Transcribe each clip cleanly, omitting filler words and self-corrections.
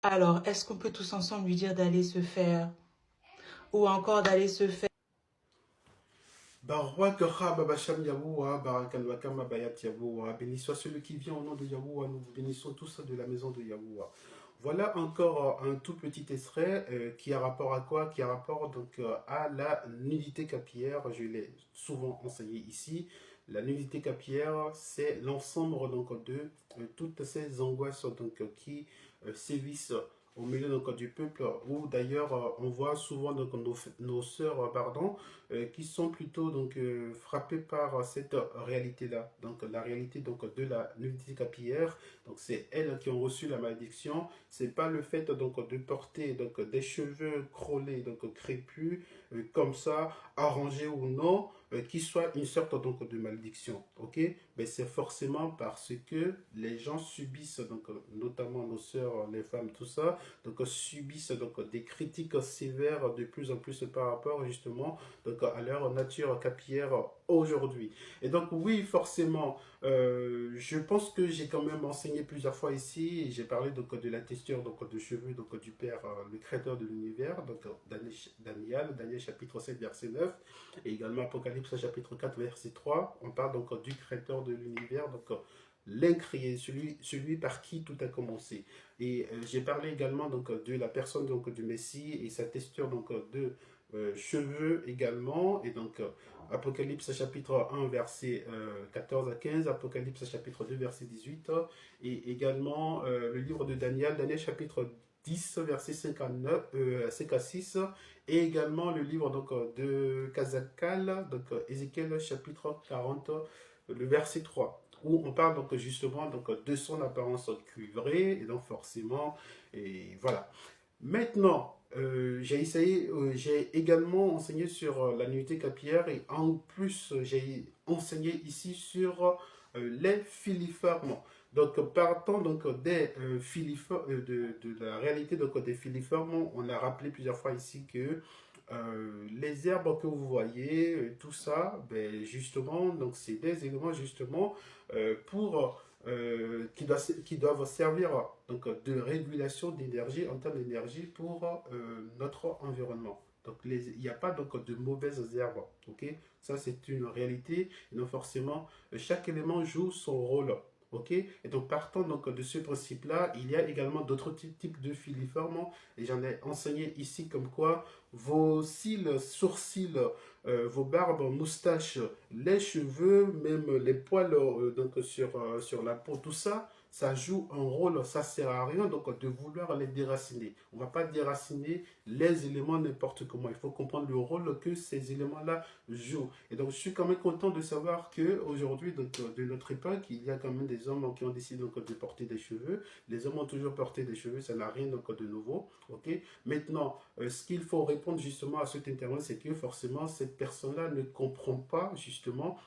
Alors, est-ce qu'on peut tous ensemble lui dire d'aller se faire, ou encore d'aller se faire? Barouak Basham Yahoua, Barakalwakama Bayat Yahoua, béni soit celui qui vient au nom de Yahoua, nous vous bénissons tous de la maison de Yahoua. Voilà encore un tout petit extrait qui a rapport à quoi? Qui a rapport donc à la nudité capillaire, je l'ai souvent enseigné ici. La nudité capillaire, c'est l'ensemble donc de toutes ces angoisses donc qui sévissent au milieu donc, du peuple, où d'ailleurs on voit souvent donc, nos sœurs pardon, qui sont plutôt donc frappées par cette réalité-là. Donc la réalité donc de la nudité capillaire, donc c'est elles qui ont reçu la malédiction. C'est pas le fait donc de porter donc des cheveux crôlés donc crépus comme ça, arrangés ou non, qui soit une sorte donc de malédiction. Ok, mais c'est forcément parce que les gens subissent donc notamment nos sœurs, les femmes, tout ça, donc subissent donc des critiques sévères de plus en plus par rapport justement donc à leur nature capillaire aujourd'hui. Et donc oui, forcément, je pense que j'ai quand même enseigné plusieurs fois ici, j'ai parlé donc de la texture donc de cheveux donc du Père, le Créateur de l'univers, donc Daniel chapitre 7 verset 9, et également Apocalypse chapitre 4 verset 3, on parle donc du Créateur de l'univers, donc l'incrié, celui par qui tout a commencé. Et j'ai parlé également donc de la personne donc du Messie et sa texture donc de cheveux également. Et donc Apocalypse chapitre 1 verset 14 à 15, Apocalypse chapitre 2 verset 18, et également le livre de Daniel, Daniel chapitre 10 verset 5 à, 9, 5 à 6, et également le livre donc, de Kazakal, donc Ézéchiel chapitre 40, le verset 3, où on parle donc justement donc, de son apparence cuivrée, et donc forcément, et voilà. Maintenant, j'ai également enseigné sur la nudité capillaire, et en plus, j'ai enseigné ici sur les filiformes. Donc, partant donc des de la réalité donc, des filiformes, on a rappelé plusieurs fois ici que les herbes que vous voyez, tout ça, ben, justement, donc c'est des éléments justement pour qui doivent servir donc, de régulation d'énergie en termes d'énergie pour notre environnement. Donc il n'y a pas donc de mauvaises herbes, ok? Ça c'est une réalité. Et donc forcément, chaque élément joue son rôle. Ok, et donc partant donc de ce principe-là, il y a également d'autres types de filiformes, et j'en ai enseigné ici comme quoi vos cils, sourcils, vos barbes, moustaches, les cheveux, même les poils donc sur la peau, tout ça, ça joue un rôle, ça sert à rien donc de vouloir les déraciner. On ne va pas déraciner les éléments n'importe comment. Il faut comprendre le rôle que ces éléments-là jouent. Et donc je suis quand même content de savoir que aujourd'hui de notre époque, il y a quand même des hommes qui ont décidé donc, de porter des cheveux. Les hommes ont toujours porté des cheveux, ça n'a rien donc, de nouveau. Ok. Maintenant, ce qu'il faut répondre justement à cet intervenant, c'est que forcément cette personne-là ne comprend pas justement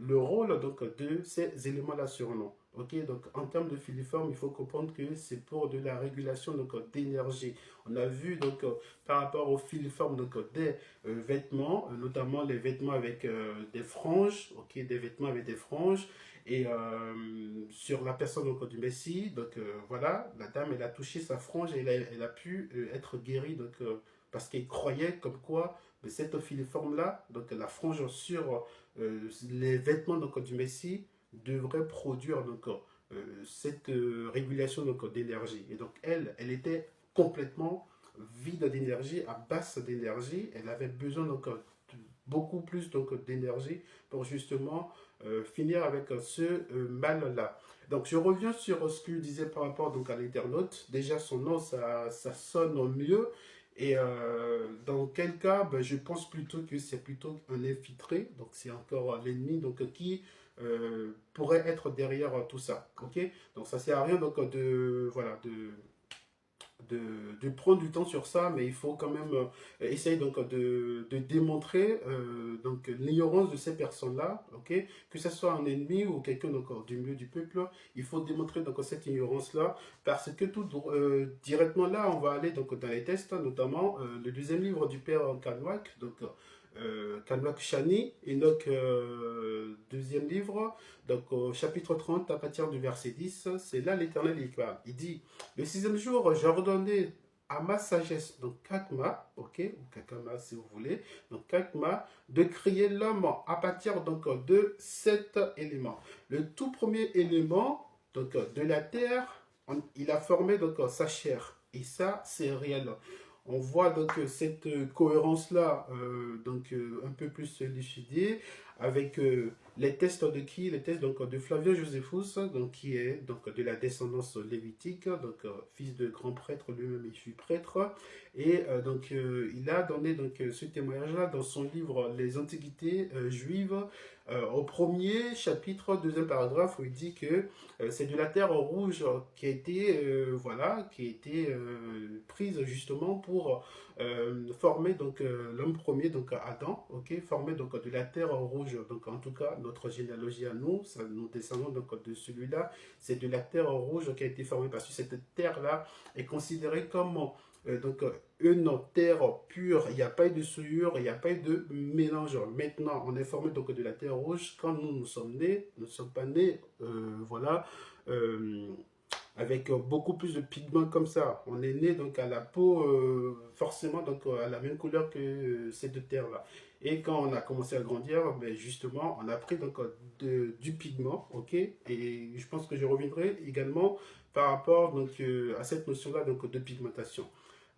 le rôle donc, de ces éléments-là sur nous. Ok, donc en termes de filiforme, il faut comprendre que c'est pour de la régulation d'énergie. On a vu donc par rapport aux filiformes donc, des vêtements, notamment les vêtements avec des franges, ok, des vêtements avec des franges. Et sur la personne donc, du Messie, donc voilà, la dame elle a touché sa frange et elle a pu être guérie donc, parce qu'elle croyait comme quoi cette filiforme-là, donc la frange sur les vêtements donc, du Messie, devrait produire donc, cette régulation d'énergie. Et donc elle était complètement vide d'énergie, à basse d'énergie. Elle avait besoin donc beaucoup plus donc d'énergie pour justement finir avec ce mal-là. Donc je reviens sur ce que je disais par rapport donc à l'internaute. Déjà son nom ça sonne mieux. Et dans quel cas, ben, je pense plutôt que c'est plutôt un infiltré, donc c'est encore l'ennemi donc qui pourrait être derrière tout ça. Ok, donc ça sert à rien donc de voilà de prendre du temps sur ça, mais il faut quand même essayer donc de démontrer donc l'ignorance de ces personnes-là, ok, que ce soit un ennemi ou quelqu'un donc du milieu du peuple, il faut démontrer donc cette ignorance-là, parce que tout directement là, on va aller donc dans les tests, notamment le deuxième livre du Père Kanwak, donc Kanok Shani, Enoch, deuxième livre, donc au chapitre 30, à partir du verset 10, c'est là l'Éternel il parle. Il dit, le sixième jour, j'ai ordonné à ma sagesse, donc Kakma, ok, ou Kakama si vous voulez, donc Kakma, de créer l'homme à partir donc de 7 éléments. Le tout premier élément, donc de la terre, il a formé donc sa chair. Et ça, c'est réel. On voit donc cette cohérence-là un peu plus lucidée avec les tests de qui? Les tests donc, de Flavio Josephus, donc, qui est donc, de la descendance lévitique, donc fils de grand prêtre, lui-même il fut prêtre. Et il a donné donc, ce témoignage-là dans son livre Les Antiquités juives, au premier chapitre, deuxième paragraphe, où il dit que c'est de la terre rouge qui a été, prise justement pour former donc l'homme premier, donc Adam, ok, formé donc de la terre rouge. Donc en tout cas, notre généalogie à nous, ça, nous descendons donc de celui-là, c'est de la terre rouge qui a été formée parce que cette terre-là est considérée comme une terre pure, il n'y a pas eu de souillure, il n'y a pas eu de mélange. Maintenant, on est formé donc de la terre rouge. Quand nous sommes nés, nous ne sommes pas nés, euh, avec beaucoup plus de pigments comme ça. On est né donc à la peau forcément donc à la même couleur que ces deux terres-là. Et quand on a commencé à grandir, ben justement, on a pris donc du pigment, ok. Et je pense que je reviendrai également par rapport donc à cette notion-là donc de pigmentation.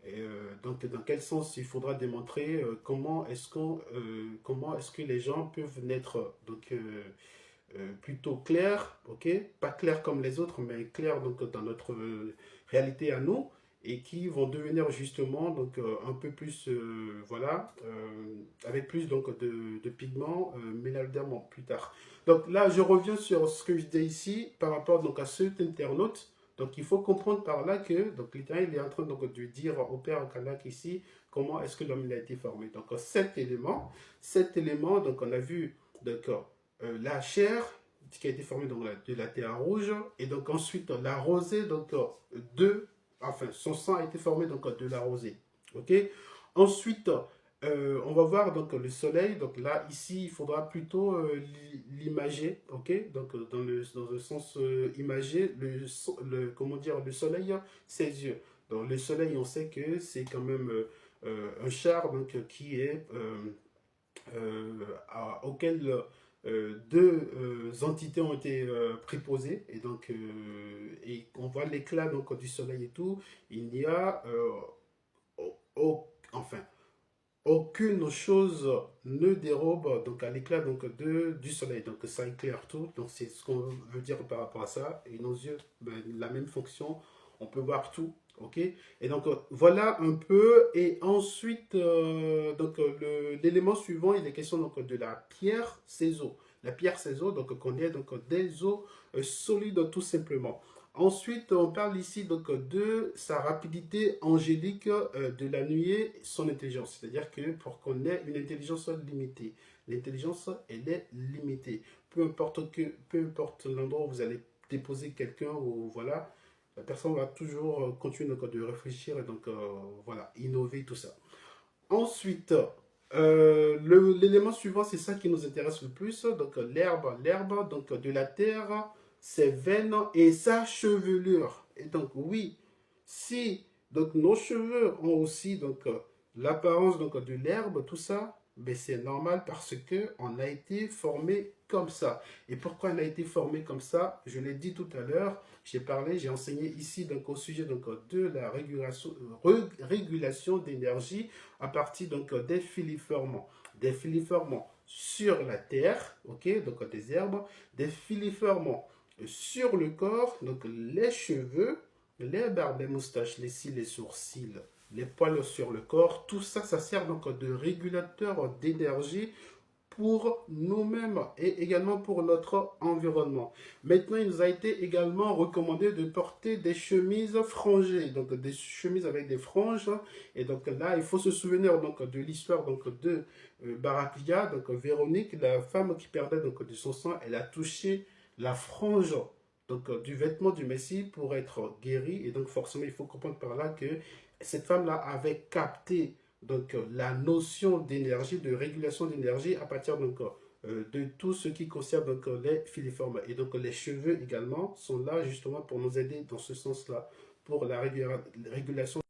Et, donc, dans quel sens il faudra démontrer comment est-ce que les gens peuvent naître plutôt clairs, ok, pas clairs comme les autres, mais clairs donc dans notre réalité à nous, et qui vont devenir justement donc un peu plus avec plus donc de pigments mélanédermants plus tard. Donc là, je reviens sur ce que je dis ici par rapport donc à cet internaute. Donc il faut comprendre par là que donc l'Éternel est en train donc de dire au Père Kanak ici comment est-ce que l'homme a été formé. Donc 7 éléments, donc on a vu donc la chair qui a été formée donc, de la terre rouge, et donc ensuite la rosée donc son sang a été formé donc de la rosée. Ok. Ensuite on va voir donc le soleil. Donc là, ici, il faudra plutôt l'imager, ok. Donc dans le sens imagé, comment dire, le soleil, ses yeux. Donc le soleil, on sait que c'est quand même un char donc qui est auquel deux entités ont été préposées, et donc et on voit l'éclat donc du soleil et tout. Il n'y a enfin aucune chose ne dérobe donc à l'éclat donc du soleil, donc ça éclaire tout. Donc c'est ce qu'on veut dire par rapport à ça. Et nos yeux, ben, la même fonction, on peut voir tout, ok. Et donc voilà un peu. Et ensuite l'élément suivant, il est question donc de la pierre céso. La pierre céso, donc qu'on est donc des eaux solides tout simplement. Ensuite, on parle ici donc de sa rapidité angélique de la nuée, son intelligence. C'est-à-dire que pour qu'on ait une intelligence limitée, l'intelligence, elle est limitée. Peu importe l'endroit où vous allez déposer quelqu'un, ou voilà, la personne va toujours continuer donc, de réfléchir et donc voilà, innover tout ça. Ensuite, l'élément suivant, c'est ça qui nous intéresse le plus. Donc l'herbe donc de la terre, ses veines et sa chevelure. Et donc oui, si donc nos cheveux ont aussi donc l'apparence donc de l'herbe, tout ça, ben c'est normal parce que on a été formé comme ça. Et pourquoi on a été formé comme ça? Je l'ai dit tout à l'heure. J'ai enseigné ici donc au sujet donc de la régulation d'énergie à partir donc des filiformants. Des filiformants sur la terre, ok, donc des herbes, des filiformants sur le corps, donc les cheveux, les barbes, les moustaches, les cils, les sourcils, les poils sur le corps, tout ça, ça sert donc de régulateur d'énergie pour nous-mêmes et également pour notre environnement. Maintenant, il nous a été également recommandé de porter des chemises frangées, donc des chemises avec des franges. Et donc là, il faut se souvenir donc de l'histoire donc de Baraclia, donc Véronique, la femme qui perdait donc de son sang, elle a touché la frange donc du vêtement du Messie pour être guérie. Et donc forcément, il faut comprendre par là que cette femme-là avait capté donc la notion d'énergie, de régulation d'énergie à partir donc, de tout ce qui concerne donc, les filiformes. Et donc les cheveux également sont là justement pour nous aider dans ce sens-là, pour la régulation